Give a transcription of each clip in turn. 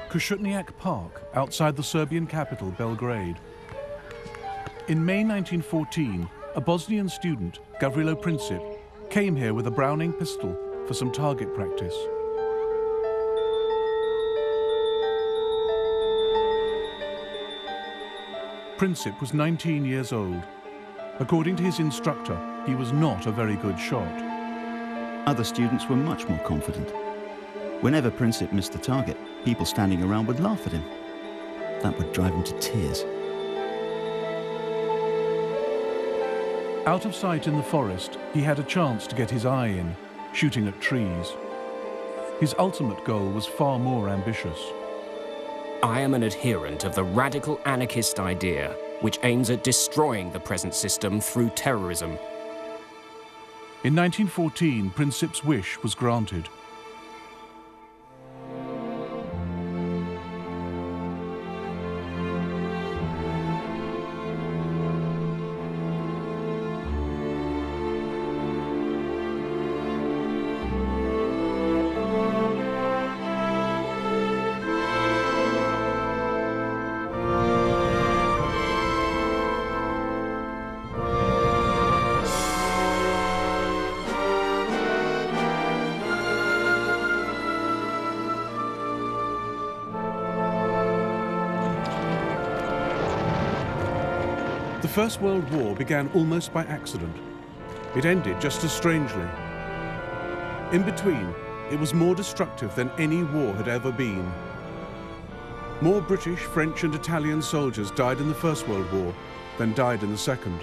Košutnjak Park, outside the Serbian capital, Belgrade. In May 1914, a Bosnian student, Gavrilo Princip, came here with a Browning pistol for some target practice. Princip was 19 years old. According to his instructor, he was not a very good shot. Other students were much more confident. Whenever Princip missed the target, people standing around would laugh at him. That would drive him to tears. Out of sight in the forest, he had a chance to get his eye in, shooting at trees. His ultimate goal was far more ambitious. I am an adherent of the radical anarchist idea, which aims at destroying the present system through terrorism. In 1914, Princip's wish was granted. The First World War began almost by accident. It ended just as strangely. In between, it was more destructive than any war had ever been. More British, French and Italian soldiers died in the First World War than died in the Second.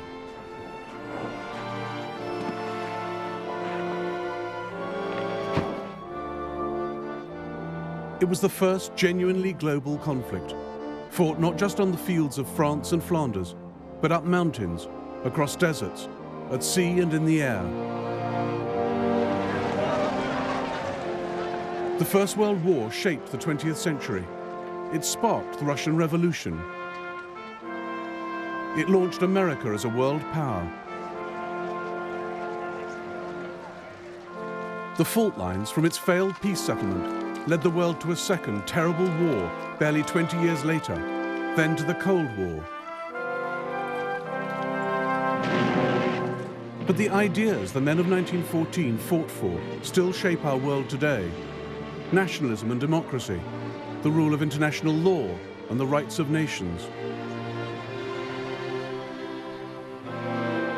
It was the first genuinely global conflict, fought not just on the fields of France and Flanders, but up mountains, across deserts, at sea and in the air. The First World War shaped the 20th century. It sparked the Russian Revolution. It launched America as a world power. The fault lines from its failed peace settlement led the world to a second terrible war barely 20 years later, then to the Cold War. But the ideas the men of 1914 fought for still shape our world today. Nationalism and democracy, the rule of international law and the rights of nations.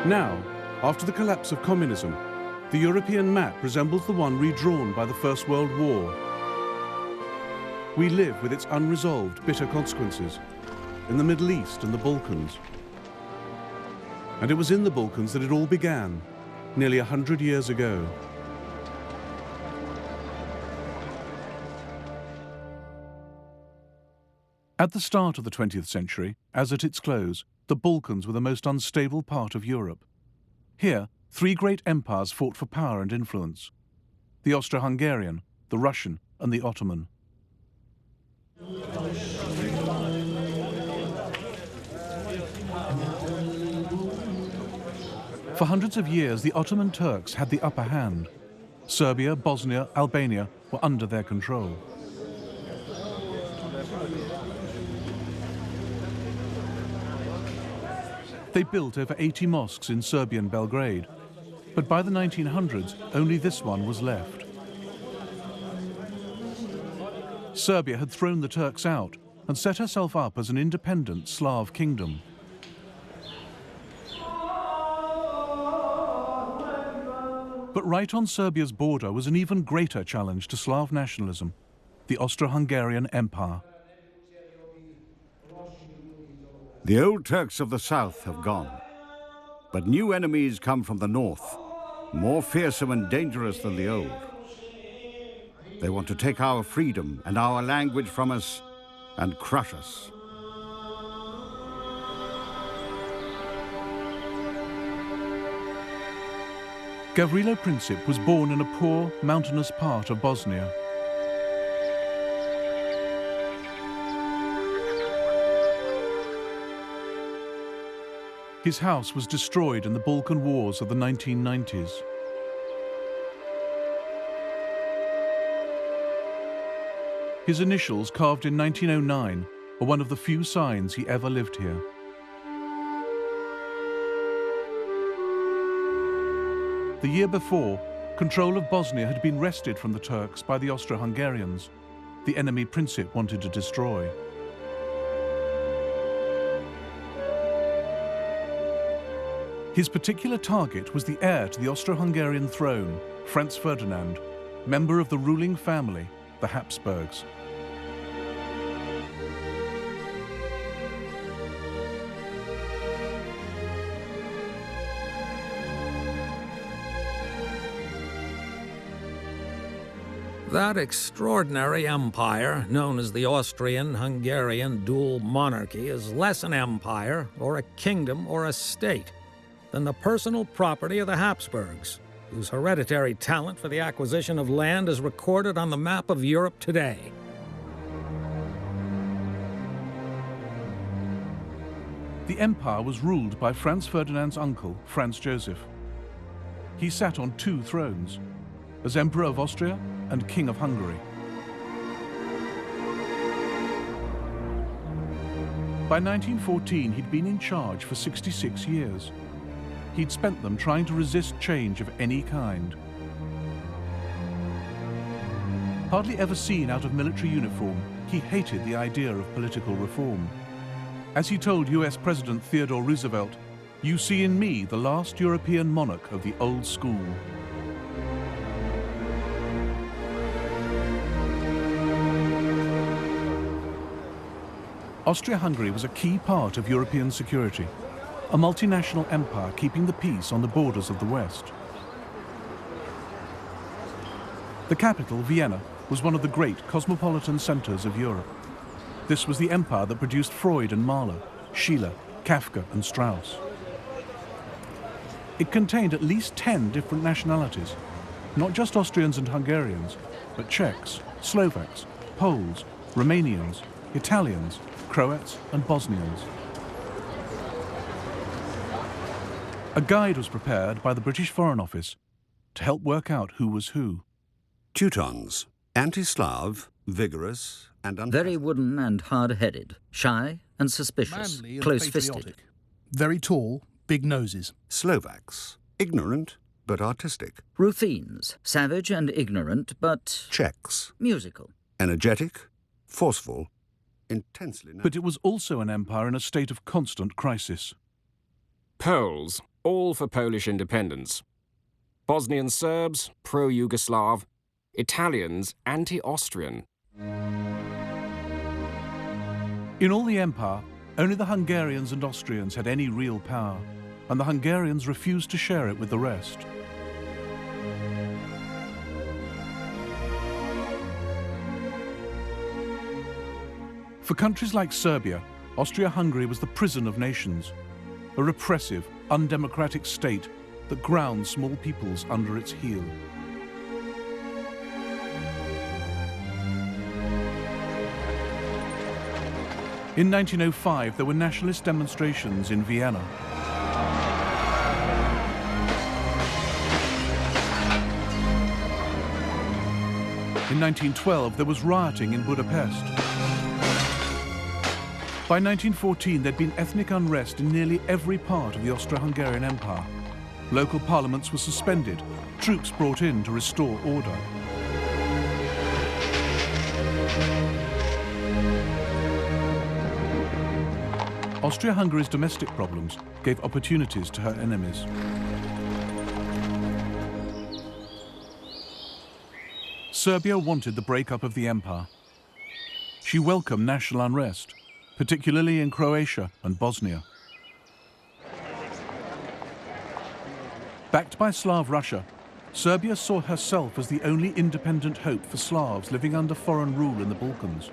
Now, after the collapse of communism, the European map resembles the one redrawn by the First World War. We live with its unresolved, bitter consequences in the Middle East and the Balkans. And it was in the Balkans that it all began, nearly 100 years ago. At the start of the 20th century, as at its close, the Balkans were the most unstable part of Europe. Here, three great empires fought for power and influence: the Austro-Hungarian, the Russian, and the Ottoman. For hundreds of years, the Ottoman Turks had the upper hand. Serbia, Bosnia, Albania were under their control. They built over 80 mosques in Serbian Belgrade, but by the 1900s, only this one was left. Serbia had thrown the Turks out and set herself up as an independent Slav kingdom. But right on Serbia's border was an even greater challenge to Slav nationalism: the Austro-Hungarian Empire. The old Turks of the south have gone, but new enemies come from the north, more fearsome and dangerous than the old. They want to take our freedom and our language from us and crush us. Gavrilo Princip was born in a poor, mountainous part of Bosnia. His house was destroyed in the Balkan Wars of the 1990s. His initials, carved in 1909, are one of the few signs he ever lived here. The year before, control of Bosnia had been wrested from the Turks by the Austro-Hungarians, the enemy Princip wanted to destroy. His particular target was the heir to the Austro-Hungarian throne, Franz Ferdinand, member of the ruling family, the Habsburgs. That extraordinary empire, known as the Austrian-Hungarian dual monarchy, is less an empire, or a kingdom, or a state, than the personal property of the Habsburgs, whose hereditary talent for the acquisition of land is recorded on the map of Europe today. The empire was ruled by Franz Ferdinand's uncle, Franz Joseph. He sat on two thrones, as Emperor of Austria and King of Hungary. By 1914, he'd been in charge for 66 years. He'd spent them trying to resist change of any kind. Hardly ever seen out of military uniform, he hated the idea of political reform. As he told US President Theodore Roosevelt, "You see in me the last European monarch of the old school." Austria-Hungary was a key part of European security, a multinational empire keeping the peace on the borders of the West. The capital, Vienna, was one of the great cosmopolitan centers of Europe. This was the empire that produced Freud and Mahler, Schiller, Kafka and Strauss. It contained at least 10 different nationalities, not just Austrians and Hungarians, but Czechs, Slovaks, Poles, Romanians, Italians, Croats and Bosnians. A guide was prepared by the British Foreign Office to help work out who was who. Teutons, anti-Slav, vigorous and very wooden and hard-headed, shy and suspicious, manly and close-fisted. patriotic. Very tall, big noses. Slovaks, ignorant but artistic. Ruthenes, savage and ignorant, but Czechs, musical. energetic, forceful, intensely... But it was also an empire in a state of constant crisis. Poles, all for Polish independence. Bosnian Serbs, pro-Yugoslav. Italians, anti-Austrian. In all the empire, only the Hungarians and Austrians had any real power, and the Hungarians refused to share it with the rest. For countries like Serbia, Austria-Hungary was the prison of nations, a repressive, undemocratic state that ground small peoples under its heel. In 1905, there were nationalist demonstrations in Vienna. In 1912, there was rioting in Budapest. By 1914, there'd been ethnic unrest in nearly every part of the Austro-Hungarian Empire. Local parliaments were suspended, troops brought in to restore order. Austria-Hungary's domestic problems gave opportunities to her enemies. Serbia wanted the breakup of the empire. She welcomed national unrest, particularly in Croatia and Bosnia. Backed by Slav Russia, Serbia saw herself as the only independent hope for Slavs living under foreign rule in the Balkans.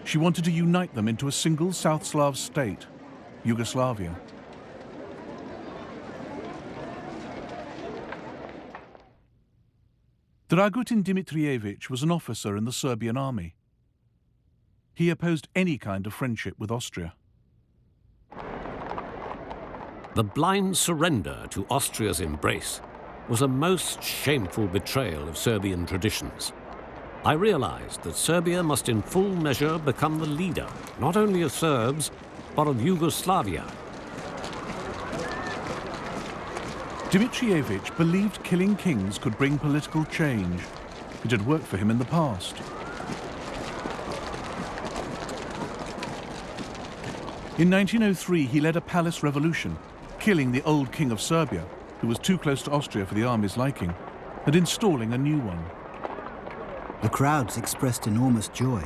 She wanted to unite them into a single South Slav state, Yugoslavia. Dragutin Dimitrievich was an officer in the Serbian army. He opposed any kind of friendship with Austria. The blind surrender to Austria's embrace was a most shameful betrayal of Serbian traditions. I realized that Serbia must in full measure become the leader, not only of Serbs, but of Yugoslavia. Dimitrievich believed killing kings could bring political change. It had worked for him in the past. In 1903, he led a palace revolution, killing the old king of Serbia, who was too close to Austria for the army's liking, and installing a new one. The crowds expressed enormous joy.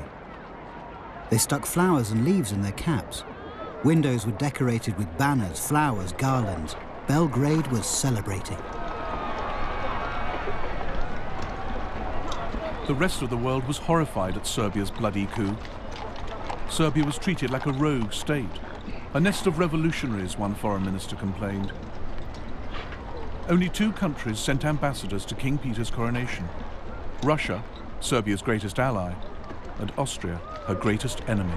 They stuck flowers and leaves in their caps. Windows were decorated with banners, flowers, garlands. Belgrade was celebrating. The rest of the world was horrified at Serbia's bloody coup. Serbia was treated like a rogue state, a nest of revolutionaries, one foreign minister complained. Only 2 countries sent ambassadors to King Peter's coronation: Russia, Serbia's greatest ally, and Austria, her greatest enemy.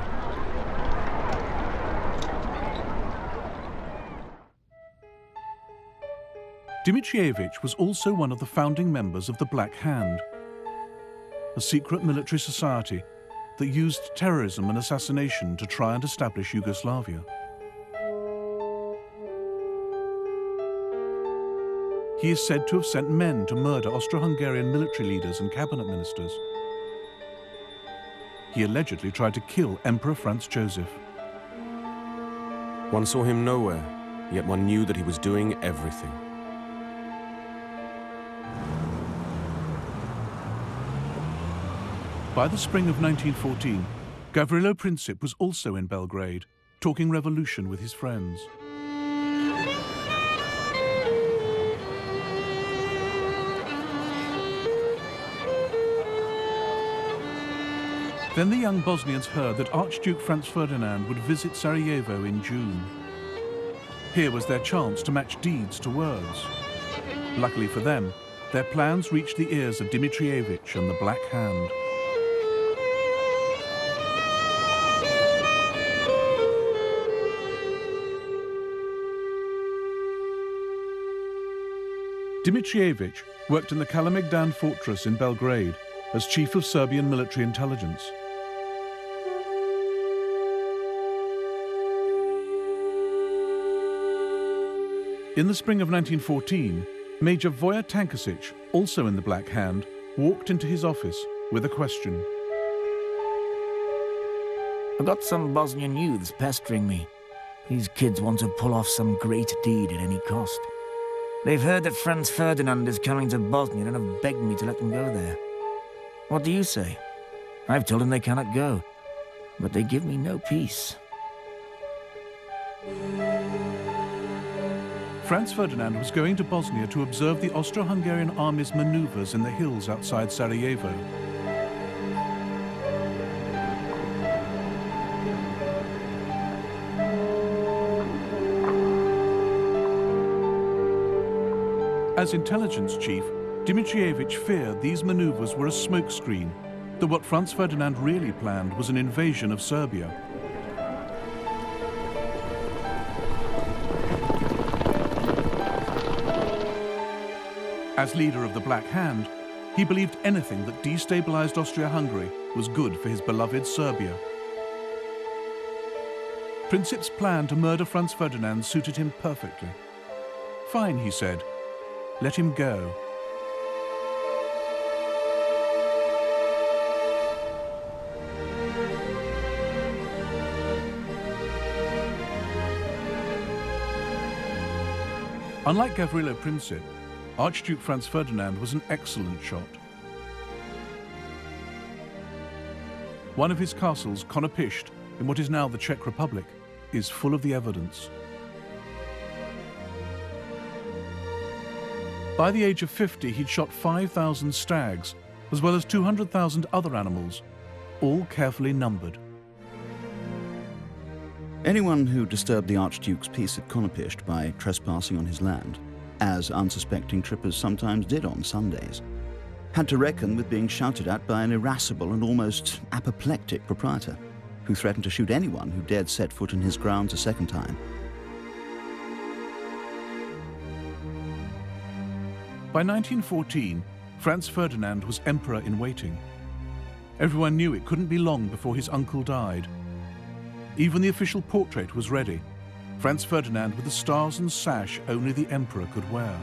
Dimitrievich was also one of the founding members of the Black Hand, a secret military society that used terrorism and assassination to try and establish Yugoslavia. He is said to have sent men to murder Austro-Hungarian military leaders and cabinet ministers. He allegedly tried to kill Emperor Franz Joseph. One saw him nowhere, yet one knew that he was doing everything. By the spring of 1914, Gavrilo Princip was also in Belgrade, talking revolution with his friends. Then the young Bosnians heard that Archduke Franz Ferdinand would visit Sarajevo in June. Here was their chance to match deeds to words. Luckily for them, their plans reached the ears of Dimitrievich and the Black Hand. Dimitrievich worked in the Kalemegdan fortress in Belgrade as chief of Serbian military intelligence. In the spring of 1914, Major Voja Tankasic, also in the Black Hand, walked into his office with a question. I've got some Bosnian youths pestering me. These kids want to pull off some great deed at any cost. They've heard that Franz Ferdinand is coming to Bosnia and have begged me to let them go there. What do you say? I've told them they cannot go, but they give me no peace. Franz Ferdinand was going to Bosnia to observe the Austro-Hungarian army's maneuvers in the hills outside Sarajevo. As intelligence chief, Dimitrievich feared these maneuvers were a smokescreen, that what Franz Ferdinand really planned was an invasion of Serbia. As leader of the Black Hand, he believed anything that destabilized Austria-Hungary was good for his beloved Serbia. Princip's plan to murder Franz Ferdinand suited him perfectly. Fine, he said. Let him go. Unlike Gavrilo Princip, Archduke Franz Ferdinand was an excellent shot. One of his castles, Konopisht, in what is now the Czech Republic, is full of the evidence. By the age of 50, he'd shot 5,000 stags, as well as 200,000 other animals, all carefully numbered. Anyone who disturbed the Archduke's peace at Konopisht by trespassing on his land, as unsuspecting trippers sometimes did on Sundays, had to reckon with being shouted at by an irascible and almost apoplectic proprietor, who threatened to shoot anyone who dared set foot in his grounds a second time. By 1914, Franz Ferdinand was emperor in waiting. Everyone knew it couldn't be long before his uncle died. Even the official portrait was ready, Franz Ferdinand with the stars and sash only the emperor could wear.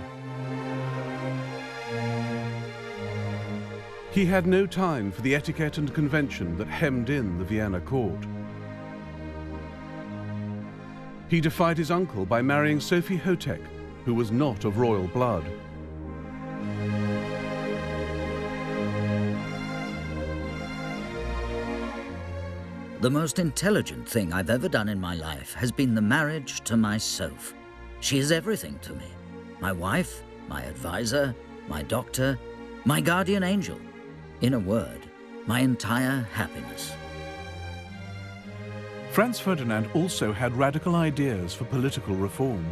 He had no time for the etiquette and convention that hemmed in the Vienna court. He defied his uncle by marrying Sophie Hotek, who was not of royal blood. The most intelligent thing I've ever done in my life has been the marriage to my Soph. She is everything to me. My wife, my advisor, my doctor, my guardian angel. In a word, my entire happiness. Franz Ferdinand also had radical ideas for political reform.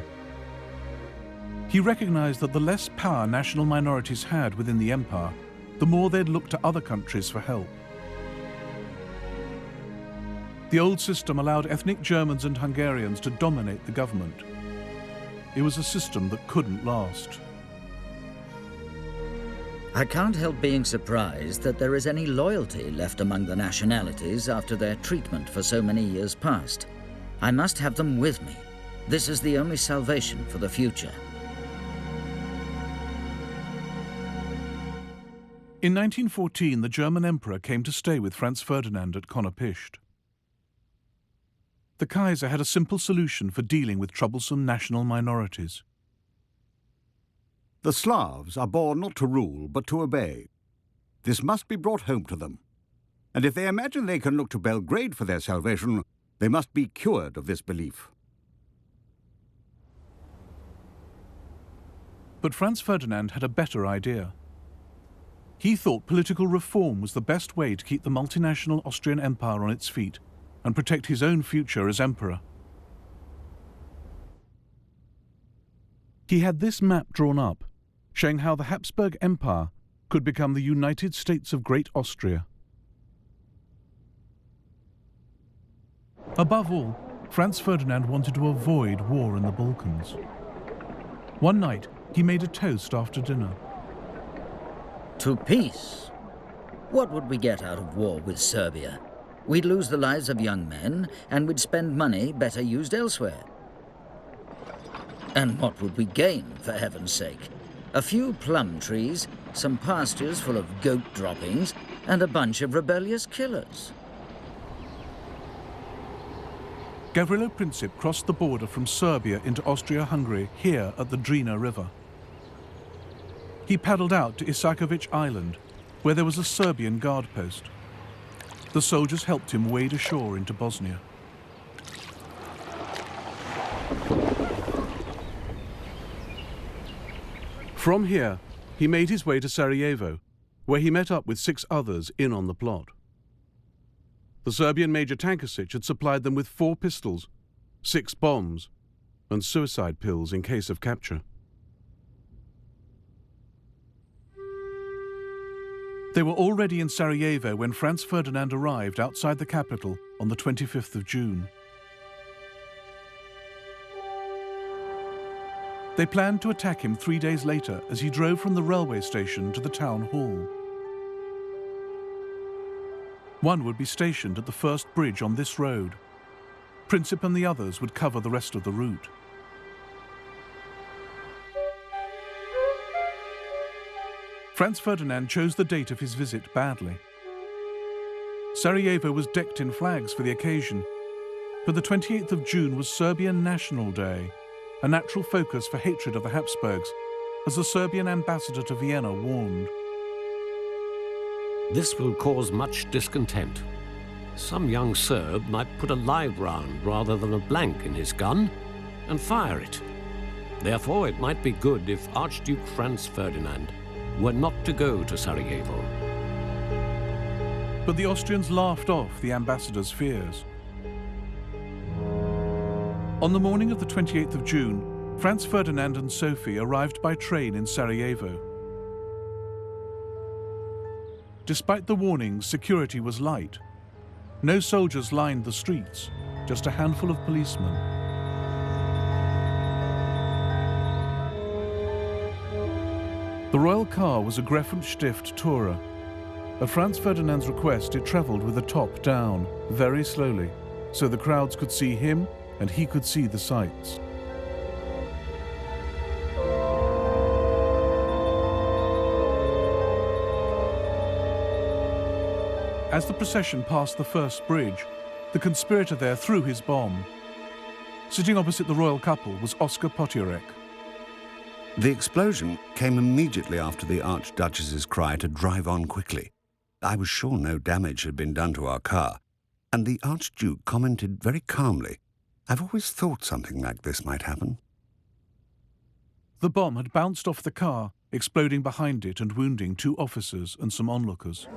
He recognized that the less power national minorities had within the empire, the more they'd look to other countries for help. The old system allowed ethnic Germans and Hungarians to dominate the government. It was a system that couldn't last. I can't help being surprised that there is any loyalty left among the nationalities after their treatment for so many years past. I must have them with me. This is the only salvation for the future. In 1914, the German emperor came to stay with Franz Ferdinand at Konopishd. The Kaiser had a simple solution for dealing with troublesome national minorities. The Slavs are born not to rule, but to obey. This must be brought home to them. And if they imagine they can look to Belgrade for their salvation, they must be cured of this belief. But Franz Ferdinand had a better idea. He thought political reform was the best way to keep the multinational Austrian Empire on its feet and protect his own future as emperor. He had this map drawn up, showing how the Habsburg Empire could become the United States of Great Austria. Above all, Franz Ferdinand wanted to avoid war in the Balkans. One night, he made a toast after dinner. To peace. What would we get out of war with Serbia? We'd lose the lives of young men, and we'd spend money better used elsewhere. And what would we gain, for heaven's sake? A few plum trees, some pastures full of goat droppings, and a bunch of rebellious killers. Gavrilo Princip crossed the border from Serbia into Austria-Hungary here at the Drina River. He paddled out to Isakovic Island, where there was a Serbian guard post. The soldiers helped him wade ashore into Bosnia. From here, he made his way to Sarajevo, where he met up with 6 others in on the plot. The Serbian Major Tankasic had supplied them with 4 pistols, 6 bombs, and suicide pills in case of capture. They were already in Sarajevo when Franz Ferdinand arrived outside the capital on the 25th of June. They planned to attack him 3 days later as he drove from the railway station to the town hall. One would be stationed at the first bridge on this road. Princip and the others would cover the rest of the route. Franz Ferdinand chose the date of his visit badly. Sarajevo was decked in flags for the occasion, but the 28th of June was Serbian National Day, a natural focus for hatred of the Habsburgs, as the Serbian ambassador to Vienna warned. This will cause much discontent. Some young Serb might put a live round rather than a blank in his gun and fire it. Therefore, it might be good if Archduke Franz Ferdinand were not to go to Sarajevo. But the Austrians laughed off the ambassador's fears. On the morning of the 28th of June, Franz Ferdinand and Sophie arrived by train in Sarajevo. Despite the warnings, security was light. No soldiers lined the streets, just a handful of policemen. The royal car was a Greffenstift Tourer. At Franz Ferdinand's request, it travelled with the top down, very slowly, so the crowds could see him and he could see the sights. As the procession passed the first bridge, the conspirator there threw his bomb. Sitting opposite the royal couple was Oskar Potiorek. The explosion came immediately after the Archduchess's cry to drive on quickly. I was sure no damage had been done to our car, and the Archduke commented very calmly, "I've always thought something like this might happen." The bomb had bounced off the car, exploding behind it and wounding 2 officers and some onlookers.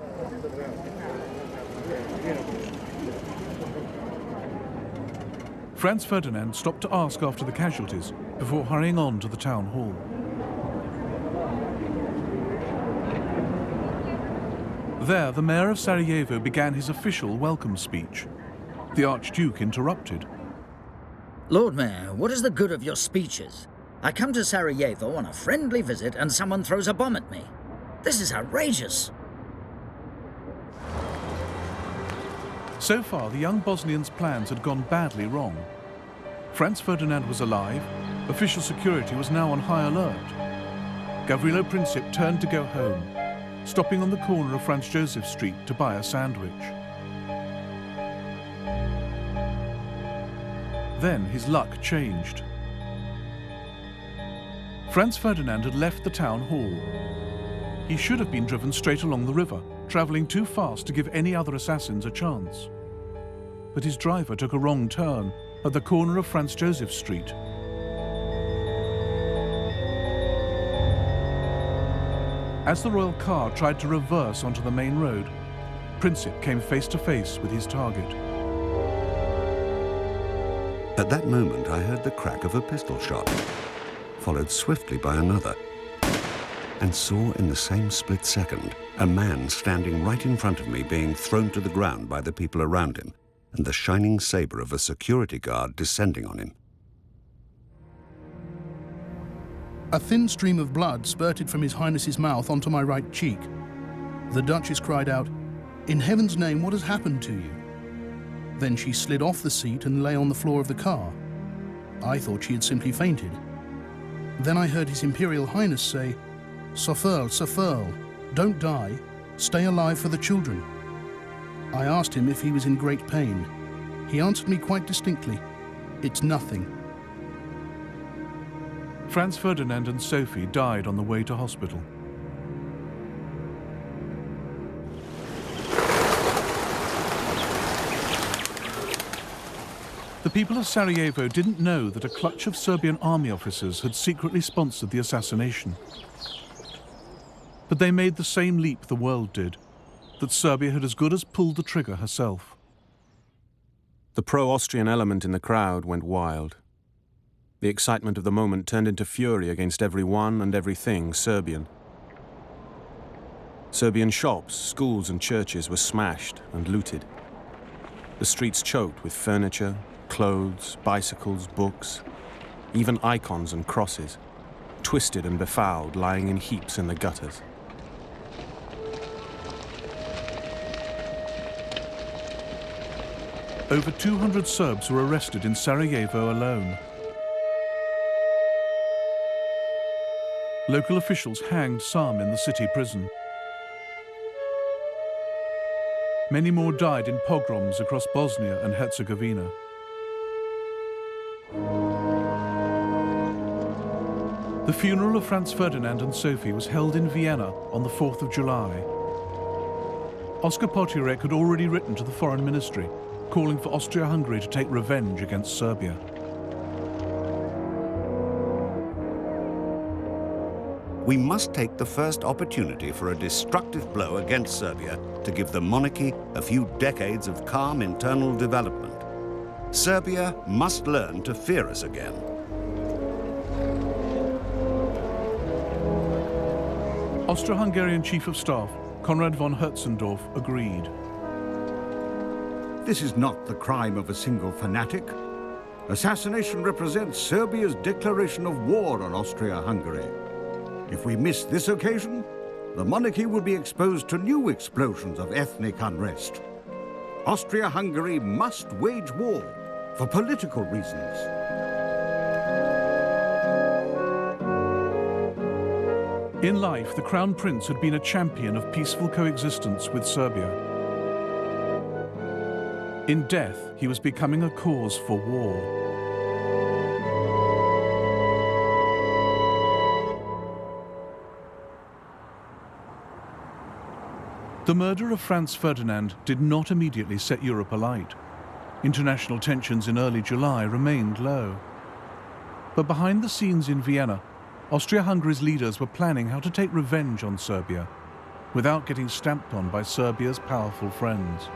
Franz Ferdinand stopped to ask after the casualties before hurrying on to the town hall. There, the mayor of Sarajevo began his official welcome speech. The Archduke interrupted. Lord Mayor, what is the good of your speeches? I come to Sarajevo on a friendly visit and someone throws a bomb at me. This is outrageous. So far, the young Bosnian's plans had gone badly wrong. Franz Ferdinand was alive, official security was now on high alert. Gavrilo Princip turned to go home, stopping on the corner of Franz Joseph Street to buy a sandwich. Then his luck changed. Franz Ferdinand had left the town hall. He should have been driven straight along the river, travelling too fast to give any other assassins a chance. But his driver took a wrong turn at the corner of Franz Joseph Street. As the royal car tried to reverse onto the main road, Princip came face to face with his target. At that moment, I heard the crack of a pistol shot, followed swiftly by another, and saw in the same split second a man standing right in front of me being thrown to the ground by the people around him, and the shining sabre of a security guard descending on him. A thin stream of blood spurted from His Highness's mouth onto my right cheek. The Duchess cried out, "In heaven's name, what has happened to you?" Then she slid off the seat and lay on the floor of the car. I thought she had simply fainted. Then I heard His Imperial Highness say, "Sofurl, Sofurl, don't die. Stay alive for the children." I asked him if he was in great pain. He answered me quite distinctly, "It's nothing." Franz Ferdinand and Sophie died on the way to hospital. The people of Sarajevo didn't know that a clutch of Serbian army officers had secretly sponsored the assassination. But they made the same leap the world did, that Serbia had as good as pulled the trigger herself. The pro-Austrian element in the crowd went wild. The excitement of the moment turned into fury against everyone and everything Serbian. Serbian shops, schools and churches were smashed and looted. The streets choked with furniture, clothes, bicycles, books, even icons and crosses, twisted and befouled, lying in heaps in the gutters. Over 200 Serbs were arrested in Sarajevo alone. Local officials hanged some in the city prison. Many more died in pogroms across Bosnia and Herzegovina. The funeral of Franz Ferdinand and Sophie was held in Vienna on the 4th of July. Oskar Potiorek had already written to the Foreign Ministry, calling for Austria-Hungary to take revenge against Serbia. We must take the first opportunity for a destructive blow against Serbia to give the monarchy a few decades of calm internal development. Serbia must learn to fear us again. Austro-Hungarian Chief of Staff Konrad von Hertzendorf agreed. This is not the crime of a single fanatic. Assassination represents Serbia's declaration of war on Austria-Hungary. If we miss this occasion, the monarchy would be exposed to new explosions of ethnic unrest. Austria-Hungary must wage war for political reasons. In life, the Crown Prince had been a champion of peaceful coexistence with Serbia. In death, he was becoming a cause for war. The murder of Franz Ferdinand did not immediately set Europe alight. International tensions in early July remained low. But behind the scenes in Vienna, Austria-Hungary's leaders were planning how to take revenge on Serbia without getting stamped on by Serbia's powerful friends.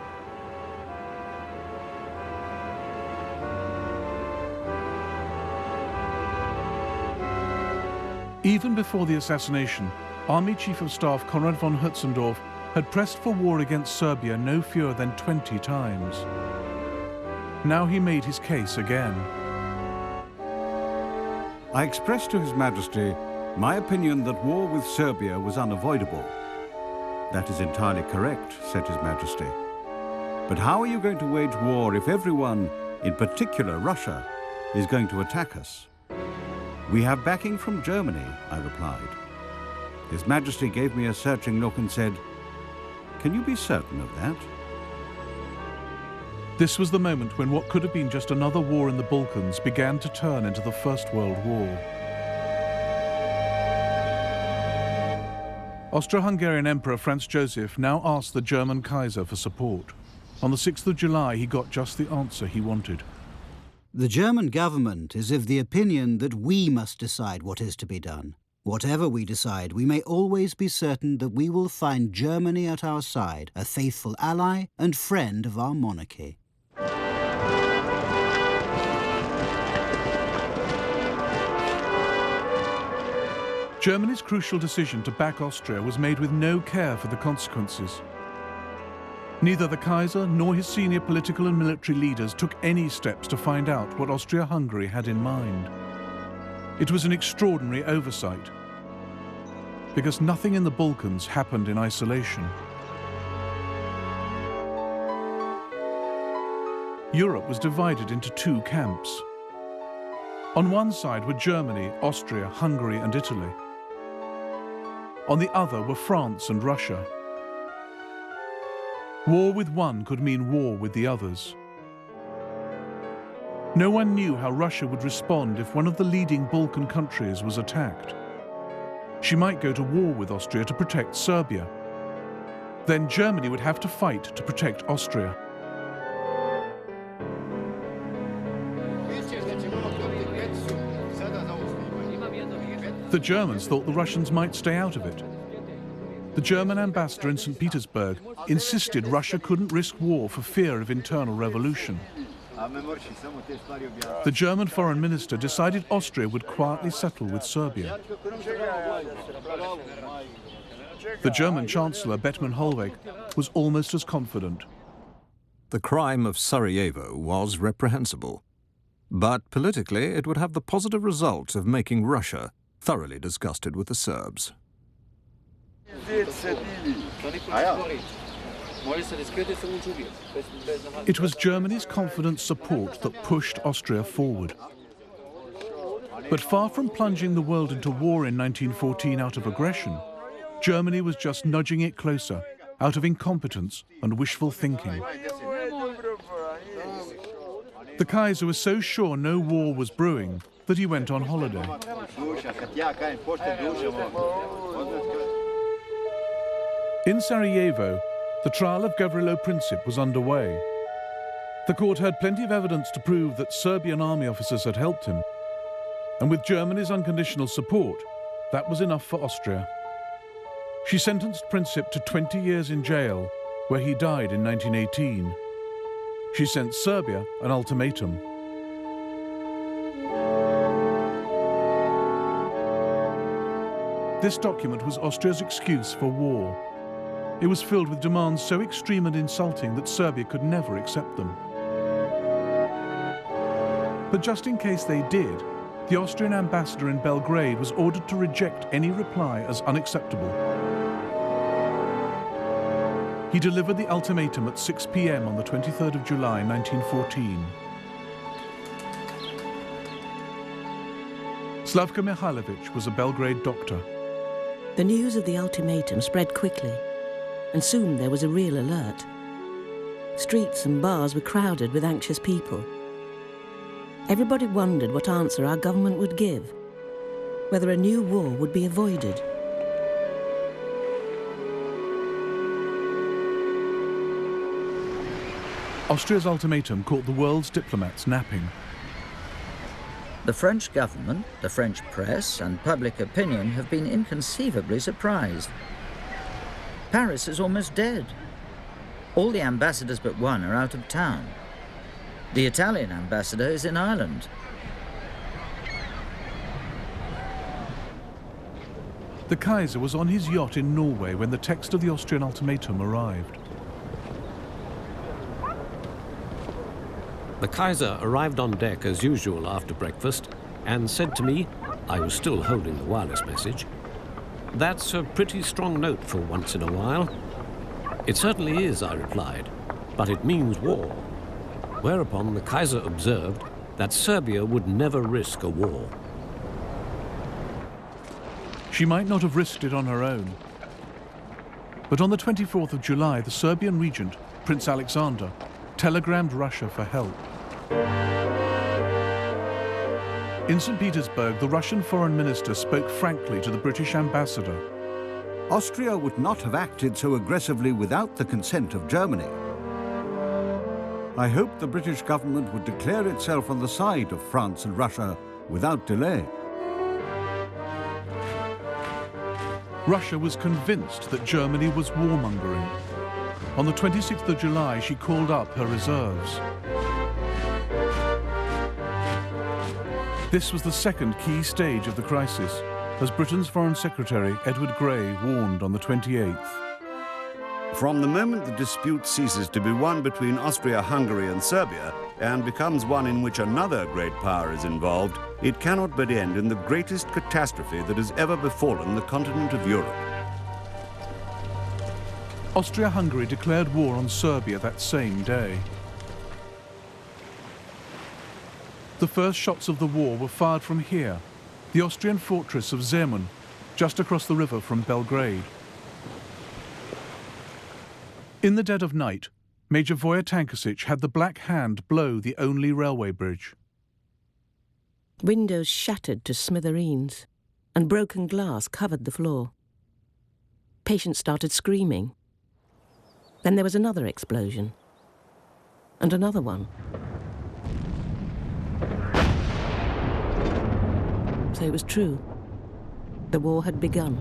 Even before the assassination, Army Chief of Staff Konrad von Hötzendorf had pressed for war against Serbia no fewer than 20 times. Now he made his case again. I expressed to His Majesty my opinion that war with Serbia was unavoidable. That is entirely correct, said His Majesty. But how are you going to wage war if everyone, in particular Russia, is going to attack us? We have backing from Germany, I replied. His Majesty gave me a searching look and said, "Can you be certain of that?" This was the moment when what could have been just another war in the Balkans began to turn into the First World War. Austro-Hungarian Emperor Franz Joseph now asked the German Kaiser for support. On the 6th of July, he got just the answer he wanted. The German government is of the opinion that we must decide what is to be done. Whatever we decide, we may always be certain that we will find Germany at our side, a faithful ally and friend of our monarchy. Germany's crucial decision to back Austria was made with no care for the consequences. Neither the Kaiser nor his senior political and military leaders took any steps to find out what Austria-Hungary had in mind. It was an extraordinary oversight, because nothing in the Balkans happened in isolation. Europe was divided into two camps. On one side were Germany, Austria, Hungary and Italy. On the other were France and Russia. War with one could mean war with the others. No one knew how Russia would respond if one of the leading Balkan countries was attacked. She might go to war with Austria to protect Serbia. Then Germany would have to fight to protect Austria. The Germans thought the Russians might stay out of it. The German ambassador in St. Petersburg insisted Russia couldn't risk war for fear of internal revolution. The German foreign minister decided Austria would quietly settle with Serbia. The German chancellor, Bethmann Hollweg, was almost as confident. The crime of Sarajevo was reprehensible, but politically it would have the positive result of making Russia thoroughly disgusted with the Serbs. It was Germany's confident support that pushed Austria forward. But far from plunging the world into war in 1914 out of aggression, Germany was just nudging it closer out of incompetence and wishful thinking. The Kaiser was so sure no war was brewing that he went on holiday. In Sarajevo, the trial of Gavrilo Princip was underway. The court had plenty of evidence to prove that Serbian army officers had helped him. And with Germany's unconditional support, that was enough for Austria. She sentenced Princip to 20 years in jail, where he died in 1918. She sent Serbia an ultimatum. This document was Austria's excuse for war. It was filled with demands so extreme and insulting that Serbia could never accept them. But just in case they did, the Austrian ambassador in Belgrade was ordered to reject any reply as unacceptable. He delivered the ultimatum at 6 p.m. on the 23rd of July, 1914. Slavka Mihailovich was a Belgrade doctor. The news of the ultimatum spread quickly, and soon there was a real alert. Streets and bars were crowded with anxious people. Everybody wondered what answer our government would give, whether a new war would be avoided. Austria's ultimatum caught the world's diplomats napping. The French government, the French press, and public opinion have been inconceivably surprised. Paris is almost dead. All the ambassadors but one are out of town. The Italian ambassador is in Ireland. The Kaiser was on his yacht in Norway when the text of the Austrian ultimatum arrived. The Kaiser arrived on deck as usual after breakfast and said to me, I was still holding the wireless message, "That's a pretty strong note for once in a while." "It certainly is," I replied, "but it means war." Whereupon the Kaiser observed that Serbia would never risk a war. She might not have risked it on her own. But on the 24th of July, the Serbian regent, Prince Alexander, telegrammed Russia for help. In St. Petersburg, the Russian foreign minister spoke frankly to the British ambassador. Austria would not have acted so aggressively without the consent of Germany. I hope the British government would declare itself on the side of France and Russia without delay. Russia was convinced that Germany was warmongering. On the 26th of July, she called up her reserves. This was the second key stage of the crisis, as Britain's Foreign Secretary Edward Grey warned on the 28th. From the moment the dispute ceases to be one between Austria-Hungary and Serbia and becomes one in which another great power is involved, it cannot but end in the greatest catastrophe that has ever befallen the continent of Europe. Austria-Hungary declared war on Serbia that same day. The first shots of the war were fired from here, the Austrian fortress of Zemun, just across the river from Belgrade. In the dead of night, Major Voja Tankasic had the Black Hand blow the only railway bridge. Windows shattered to smithereens, and broken glass covered the floor. Patients started screaming. Then there was another explosion, and another one. So it was true. The war had begun.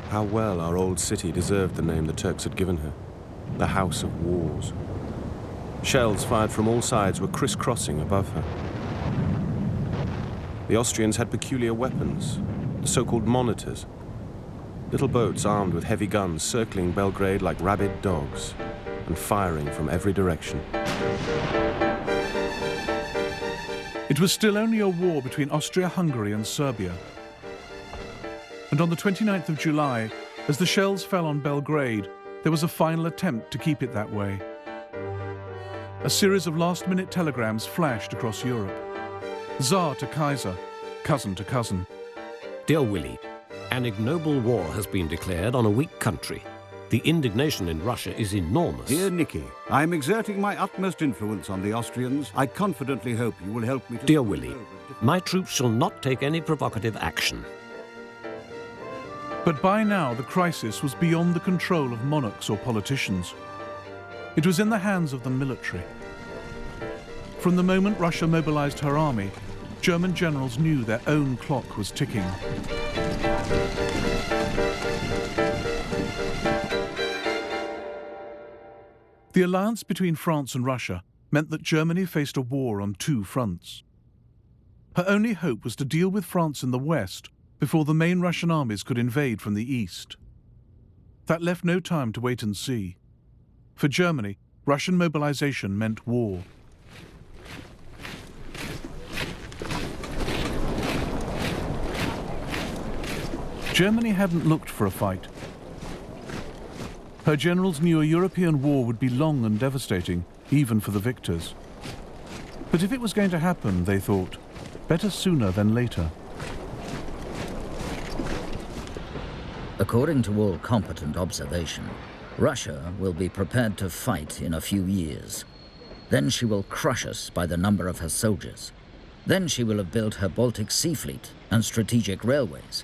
How well our old city deserved the name the Turks had given her, the House of Wars. Shells fired from all sides were crisscrossing above her. The Austrians had peculiar weapons, the so-called monitors, little boats armed with heavy guns circling Belgrade like rabid dogs and firing from every direction. It was still only a war between Austria-Hungary and Serbia. And on the 29th of July, as the shells fell on Belgrade, there was a final attempt to keep it that way. A series of last-minute telegrams flashed across Europe. Tsar to Kaiser, cousin to cousin. Dear Willie, an ignoble war has been declared on a weak country. The indignation in Russia is enormous. Dear Nicky, I am exerting my utmost influence on the Austrians. I confidently hope you will help me to... Dear Willie, my troops shall not take any provocative action. But by now, the crisis was beyond the control of monarchs or politicians. It was in the hands of the military. From the moment Russia mobilized her army, German generals knew their own clock was ticking. The alliance between France and Russia meant that Germany faced a war on two fronts. Her only hope was to deal with France in the west before the main Russian armies could invade from the east. That left no time to wait and see. For Germany, Russian mobilization meant war. Germany hadn't looked for a fight. Her generals knew a European war would be long and devastating, even for the victors. But if it was going to happen, they thought, better sooner than later. According to all competent observation, Russia will be prepared to fight in a few years. Then she will crush us by the number of her soldiers. Then she will have built her Baltic Sea Fleet and strategic railways.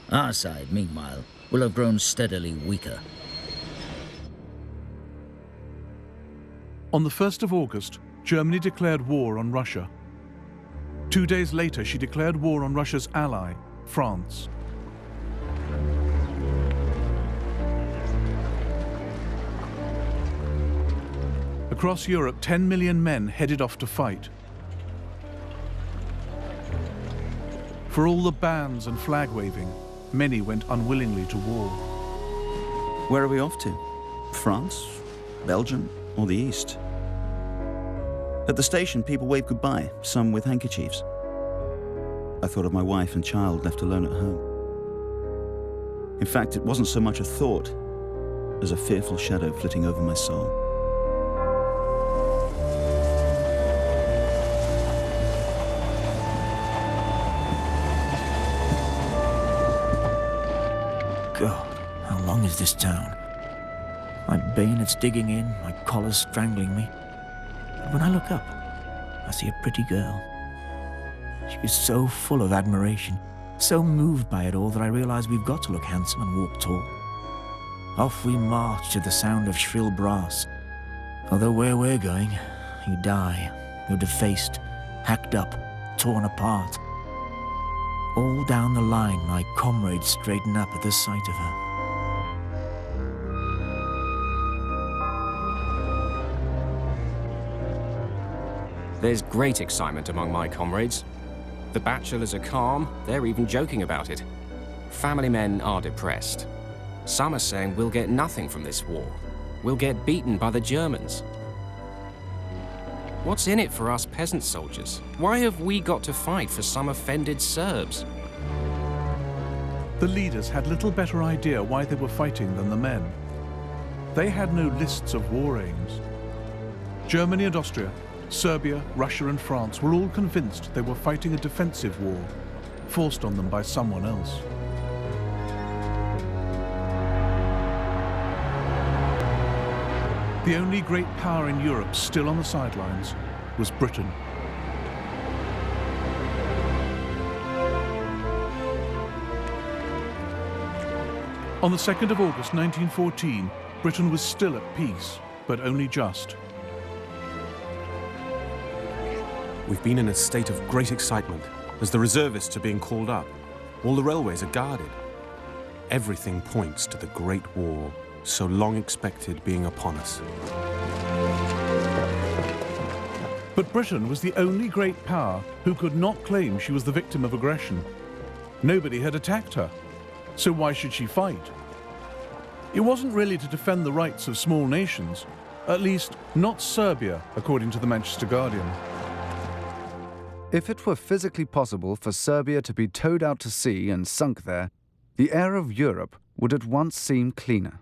Our side, meanwhile, will have grown steadily weaker. On the 1st of August, Germany declared war on Russia. 2 days later, she declared war on Russia's ally, France. Across Europe, 10 million men headed off to fight. For all the bans and flag waving, many went unwillingly to war. Where are we off to? France? Belgium? Or the East? At the station, people waved goodbye, some with handkerchiefs. I thought of my wife and child left alone at home. In fact, it wasn't so much a thought as a fearful shadow flitting over my soul. God, how long is this town? My bayonet's digging in, my collar's strangling me. But when I look up, I see a pretty girl. She is so full of admiration, so moved by it all that I realize we've got to look handsome and walk tall. Off we march to the sound of shrill brass. Although where we're going, you die, you're defaced, hacked up, torn apart. All down the line, my comrades straighten up at the sight of her. There's great excitement among my comrades. The bachelors are calm, they're even joking about it. Family men are depressed. Some are saying we'll get nothing from this war. We'll get beaten by the Germans. What's in it for us peasant soldiers? Why have we got to fight for some offended Serbs? The leaders had little better idea why they were fighting than the men. They had no lists of war aims. Germany and Austria, Serbia, Russia and France were all convinced they were fighting a defensive war, forced on them by someone else. The only great power in Europe still on the sidelines was Britain. On the 2nd of August 1914, Britain was still at peace, but only just. We've been in a state of great excitement as the reservists are being called up. All the railways are guarded. Everything points to the Great War, so long expected, being upon us. But Britain was the only great power who could not claim she was the victim of aggression. Nobody had attacked her, so why should she fight? It wasn't really to defend the rights of small nations, at least not Serbia, according to the Manchester Guardian. If it were physically possible for Serbia to be towed out to sea and sunk there, the air of Europe would at once seem cleaner.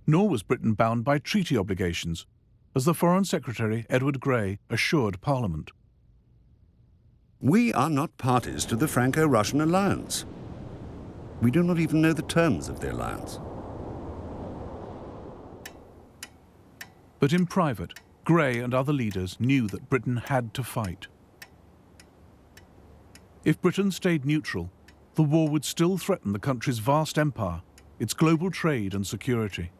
Nor was Britain bound by treaty obligations, as the Foreign Secretary Edward Grey assured Parliament. We are not parties to the Franco-Russian alliance. We do not even know the terms of the alliance. But in private, Grey and other leaders knew that Britain had to fight. If Britain stayed neutral, the war would still threaten the country's vast empire, its global trade and security.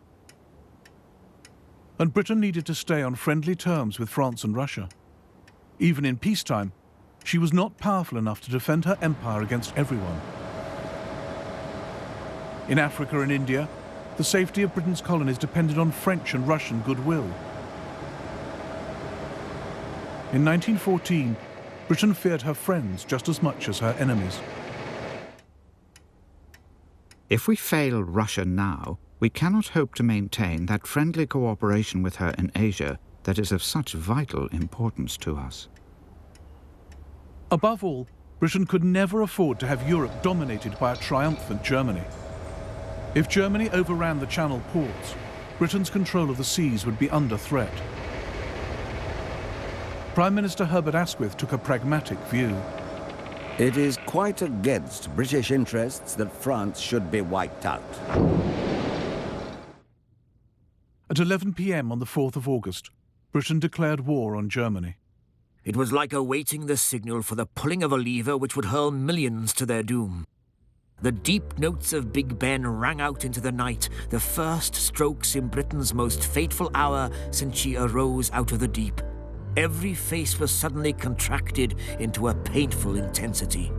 And Britain needed to stay on friendly terms with France and Russia. Even in peacetime, she was not powerful enough to defend her empire against everyone. In Africa and India, the safety of Britain's colonies depended on French and Russian goodwill. In 1914, Britain feared her friends just as much as her enemies. If we fail Russia now, we cannot hope to maintain that friendly cooperation with her in Asia that is of such vital importance to us. Above all, Britain could never afford to have Europe dominated by a triumphant Germany. If Germany overran the Channel ports, Britain's control of the seas would be under threat. Prime Minister Herbert Asquith took a pragmatic view. It is quite against British interests that France should be wiped out. At 11 p.m. on the 4th of August, Britain declared war on Germany. It was like awaiting the signal for the pulling of a lever which would hurl millions to their doom. The deep notes of Big Ben rang out into the night, the first strokes in Britain's most fateful hour since she arose out of the deep. Every face was suddenly contracted into a painful intensity.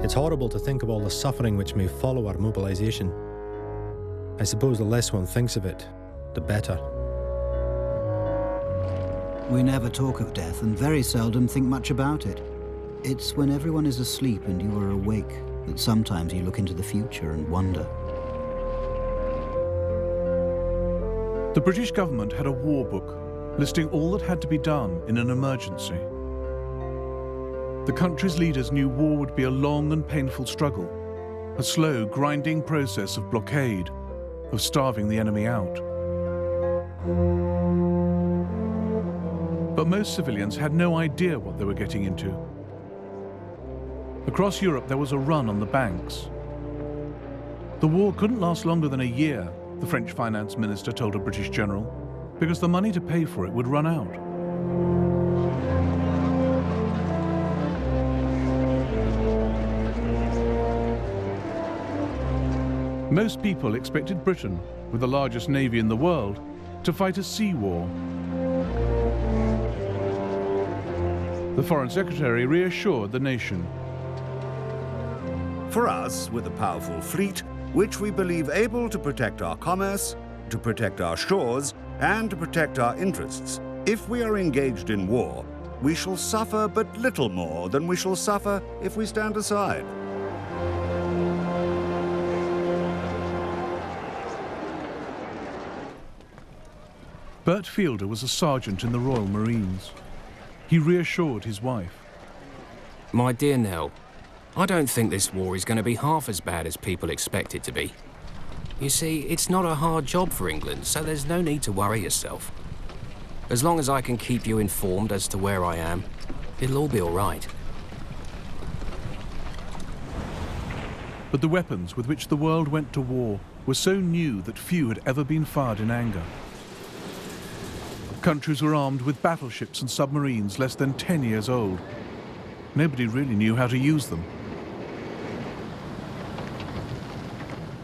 It's horrible to think of all the suffering which may follow our mobilisation. I suppose the less one thinks of it, the better. We never talk of death and very seldom think much about it. It's when everyone is asleep and you are awake that sometimes you look into the future and wonder. The British government had a war book listing all that had to be done in an emergency. The country's leaders knew war would be a long and painful struggle, a slow, grinding process of blockade, of starving the enemy out. But most civilians had no idea what they were getting into. Across Europe, there was a run on the banks. The war couldn't last longer than a year, the French finance minister told a British general, because the money to pay for it would run out. Most people expected Britain, with the largest navy in the world, to fight a sea war. The Foreign Secretary reassured the nation. For us, with a powerful fleet, which we believe able to protect our commerce, to protect our shores, and to protect our interests, if we are engaged in war, we shall suffer but little more than we shall suffer if we stand aside. Bert Fielder was a sergeant in the Royal Marines. He reassured his wife. My dear Nell, I don't think this war is going to be half as bad as people expect it to be. You see, it's not a hard job for England, so there's no need to worry yourself. As long as I can keep you informed as to where I am, it'll all be all right. But the weapons with which the world went to war were so new that few had ever been fired in anger. Countries were armed with battleships and submarines less than 10 years old. Nobody really knew how to use them.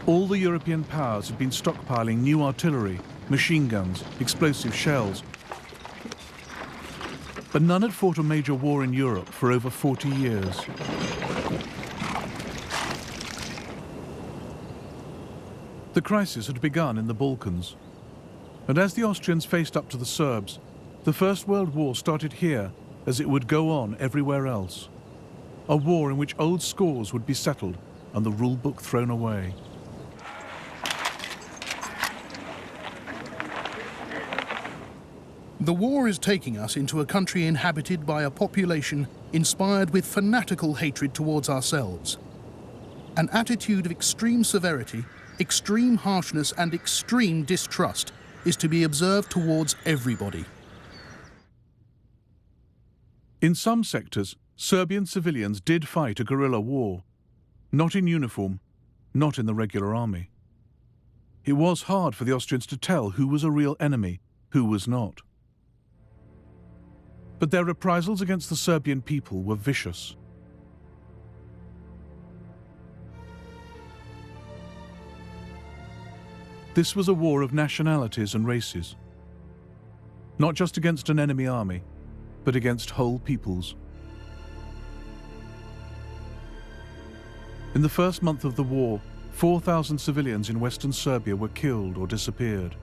All the European powers had been stockpiling new artillery, machine guns, explosive shells. But none had fought a major war in Europe for over 40 years. The crisis had begun in the Balkans. And as the Austrians faced up to the Serbs, the First World War started here as it would go on everywhere else. A war in which old scores would be settled and the rule book thrown away. The war is taking us into a country inhabited by a population inspired with fanatical hatred towards ourselves. An attitude of extreme severity, extreme harshness, and extreme distrust is to be observed towards everybody. In some sectors, Serbian civilians did fight a guerrilla war, not in uniform, not in the regular army. It was hard for the Austrians to tell who was a real enemy, who was not. But their reprisals against the Serbian people were vicious. This was a war of nationalities and races, not just against an enemy army, but against whole peoples. In the first month of the war, 4,000 civilians in Western Serbia were killed or disappeared.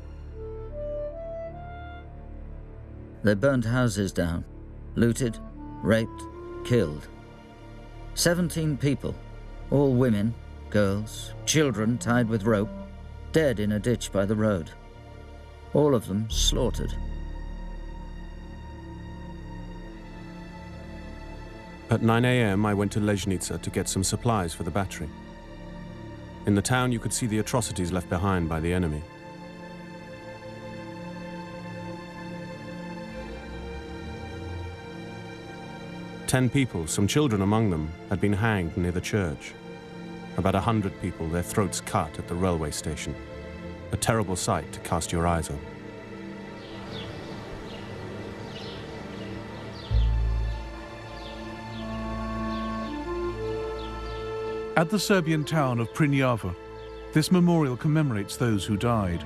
They burnt houses down, looted, raped, killed. 17 people, all women, girls, children tied with rope, dead in a ditch by the road. All of them slaughtered. At 9 a.m., I went to Leznica to get some supplies for the battery. In the town, you could see the atrocities left behind by the enemy. Ten people, some children among them, had been hanged near the church. About 100 people, their throats cut at the railway station. A terrible sight to cast your eyes on. At the Serbian town of Prnjava, this memorial commemorates those who died.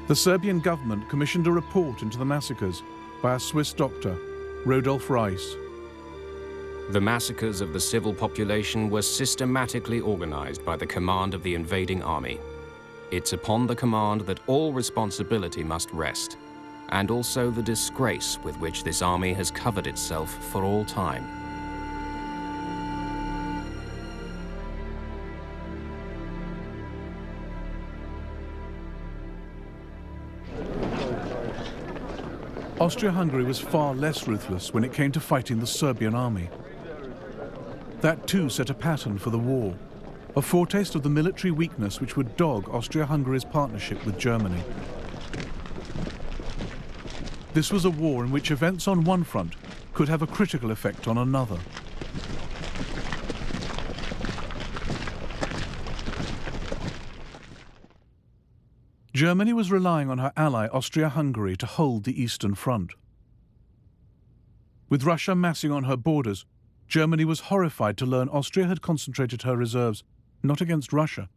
The Serbian government commissioned a report into the massacres by a Swiss doctor, Rodolf Reiss. The massacres of the civil population were systematically organized by the command of the invading army. It's upon the command that all responsibility must rest, and also the disgrace with which this army has covered itself for all time. Austria-Hungary was far less ruthless when it came to fighting the Serbian army. That too set a pattern for the war, a foretaste of the military weakness which would dog Austria-Hungary's partnership with Germany. This was a war in which events on one front could have a critical effect on another. Germany was relying on her ally Austria-Hungary to hold the Eastern Front. With Russia massing on her borders, Germany was horrified to learn Austria had concentrated her reserves not against Russia,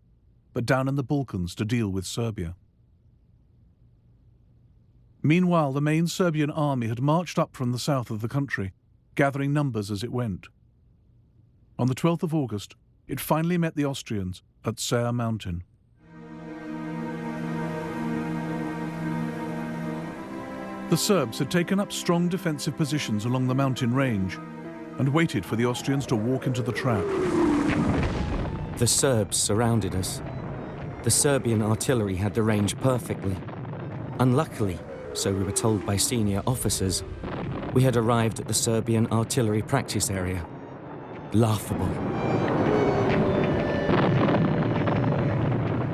but down in the Balkans to deal with Serbia. Meanwhile, the main Serbian army had marched up from the south of the country, gathering numbers as it went. On the 12th of August, it finally met the Austrians at Ser Mountain. The Serbs had taken up strong defensive positions along the mountain range and waited for the Austrians to walk into the trap. The Serbs surrounded us. The Serbian artillery had the range perfectly. Unluckily, so we were told by senior officers, we had arrived at the Serbian artillery practice area. Laughable.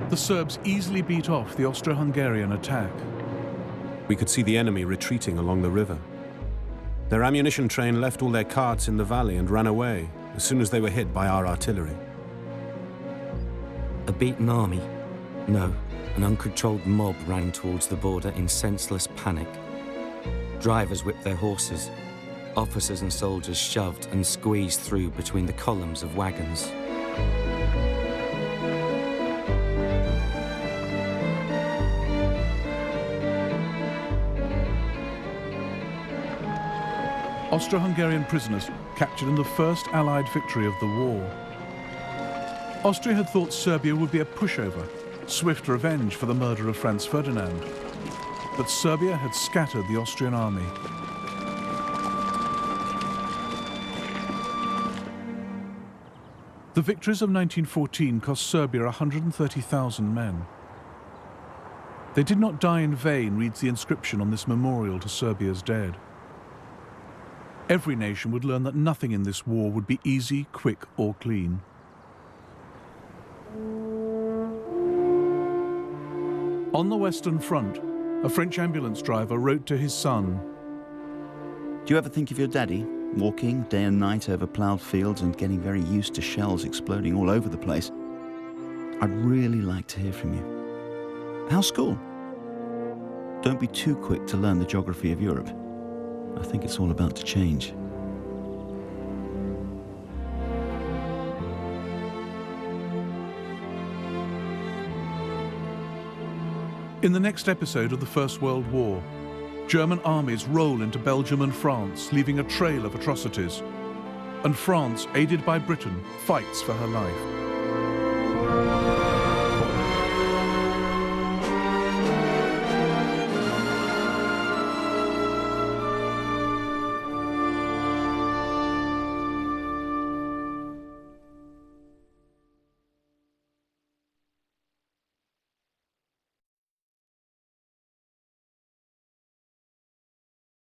The Serbs easily beat off the Austro-Hungarian attack. We could see the enemy retreating along the river. Their ammunition train left all their carts in the valley and ran away as soon as they were hit by our artillery. A beaten army? No, an uncontrolled mob ran towards the border in senseless panic. Drivers whipped their horses. Officers and soldiers shoved and squeezed through between the columns of wagons. Austro-Hungarian prisoners captured in the first Allied victory of the war. Austria had thought Serbia would be a pushover, swift revenge for the murder of Franz Ferdinand. But Serbia had scattered the Austrian army. The victories of 1914 cost Serbia 130,000 men. They did not die in vain, reads the inscription on this memorial to Serbia's dead. Every nation would learn that nothing in this war would be easy, quick, or clean. On the Western Front, a French ambulance driver wrote to his son, "Do you ever think of your daddy, walking day and night over ploughed fields and getting very used to shells exploding all over the place? I'd really like to hear from you. How's school? Don't be too quick to learn the geography of Europe. I think it's all about to change." In the next episode of the First World War, German armies roll into Belgium and France, leaving a trail of atrocities. And France, aided by Britain, fights for her life.